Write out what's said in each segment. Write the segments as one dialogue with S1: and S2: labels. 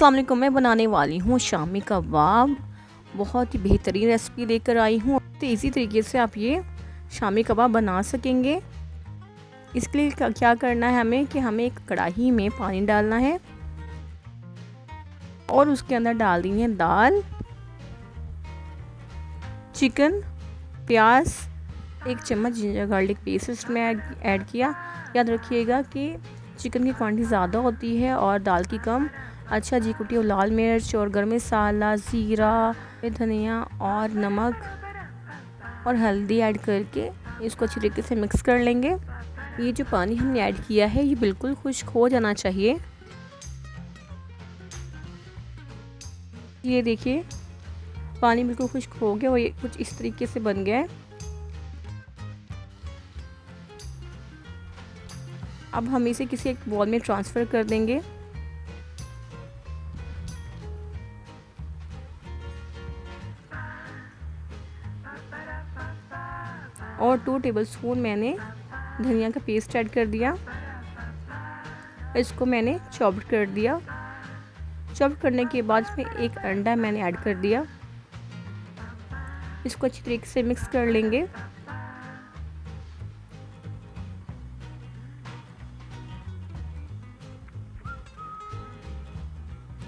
S1: अस्सलाम वालेकुम। मैं बनाने वाली हूँ शामी कबाब। बहुत ही बेहतरीन रेसिपी लेकर आई हूँ। तो इसी तरीके से आप ये शामी कबाब बना सकेंगे। इसके लिए क्या करना है हमें कि हमें एक कढ़ाई में पानी डालना है और उसके अंदर डाल देनी है दाल, चिकन, प्याज, 1 चम्मच जिंजर गार्लिक पेस्ट में ऐड किया। याद रखिएगा कि चिकन की क्वांटिटी ज़्यादा होती है और दाल की कम। अच्छा जी, कुटी हुई लाल मिर्च और गरम मसाला, ज़ीरा, धनिया और नमक और हल्दी ऐड करके इसको अच्छी तरीके से मिक्स कर लेंगे। ये जो पानी हमने ऐड किया है ये बिल्कुल खुश्क हो जाना चाहिए। ये देखिए पानी बिल्कुल खुश्क हो गया और ये कुछ इस तरीके से बन गया है। अब हम इसे किसी एक बॉल में ट्रांसफ़र कर देंगे। और 2 टेबलस्पून मैंने धनिया का पेस्ट ऐड कर दिया। इसको मैंने चॉप्ड कर दिया। चॉप्ड करने के बाद इसमें 1 अंडा मैंने ऐड कर दिया। इसको अच्छी तरीके से मिक्स कर लेंगे।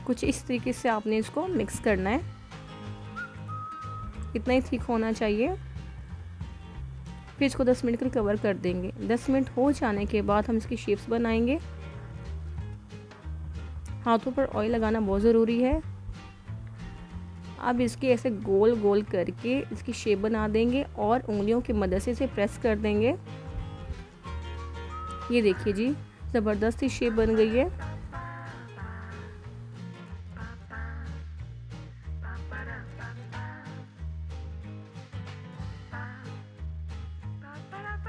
S1: कुछ इस तरीके से आपने इसको मिक्स करना है। इतना ही थिक होना चाहिए। फिर इसको 10 मिनट के लिए कवर कर देंगे। 10 मिनट हो जाने के बाद हम इसकी शेप्स बनाएंगे। हाथों पर ऑयल लगाना बहुत ज़रूरी है। अब इसके ऐसे गोल गोल करके इसकी शेप बना देंगे और उंगलियों की मदद से इसे प्रेस कर देंगे। ये देखिए जी, ज़बरदस्त ही शेप बन गई है।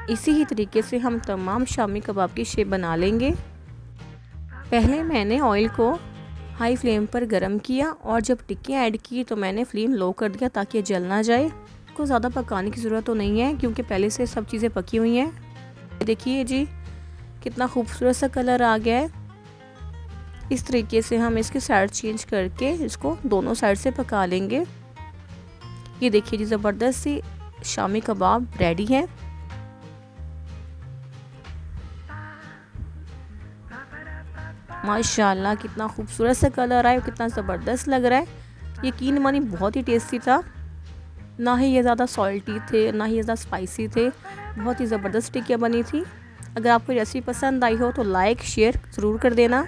S1: इसी ही तरीके से हम तमाम शामी कबाब की शेप बना लेंगे। पहले मैंने ऑयल को हाई फ्लेम पर गरम किया और जब टिक्कियाँ ऐड की तो मैंने फ्लेम लो कर दिया ताकि जल ना जाए। इसको ज़्यादा पकाने की ज़रूरत तो नहीं है क्योंकि पहले से सब चीज़ें पकी हुई हैं। देखिए जी कितना खूबसूरत सा कलर आ गया है। इस तरीके से हम इसकी साइड चेंज करके इसको दोनों साइड से पका लेंगे। ये देखिए जी, ज़बरदस्त सी शामी कबाब रेडी है। माशाल्लाह कितना खूबसूरत सा कलर आया, कितना ज़बरदस्त लग रहा है। यकीन मानिए बहुत ही टेस्टी था। ना ही ये ज़्यादा सॉल्टी थे ना ही ये ज़्यादा स्पाइसी थे। बहुत ही ज़बरदस्त टिक्कियाँ बनी थी। अगर आपको रेसिपी पसंद आई हो तो लाइक शेयर ज़रूर कर देना।